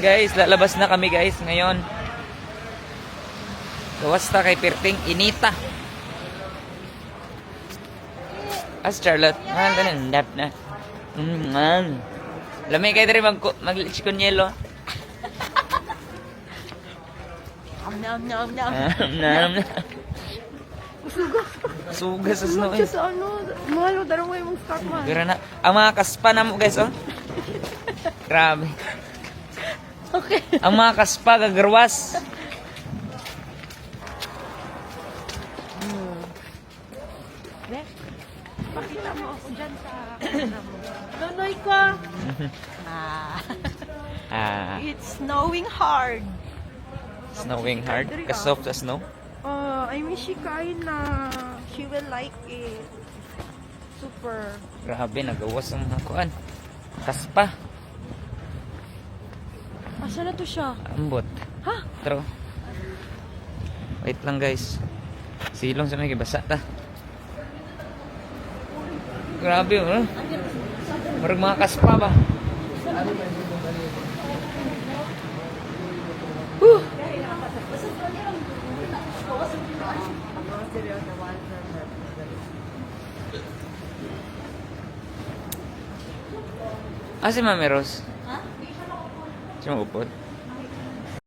guys, lalabas na kami guys ngayon. Gawas ta kay Perting inita. As Charlotte, nandap na. Lamay kayo rin mag-lich con yelo. Nam. Sugas sa snow. Just ano, mahalo, darang mo yung start man. Gara na. Ang mga kaspa na mo guys, oh. Grabe. Okay. Ang mga kaspa, gagarwas. Pakita mo ako dyan sa camera mo. Nonoy ko. It's snowing hard. Snowing hard. Kasoft sa snow. I mean, she kain na. She will like it. Super. Grabe, nagawas ang mga kuan. Kaspa. Asa na to siya? Ambot. Ha? Tro. Wait lang guys. Silong sa mga basa ta. Grabe, oh. Marag mga kaspa ba? Si Mami Rose? Ha? Siya mag-upod?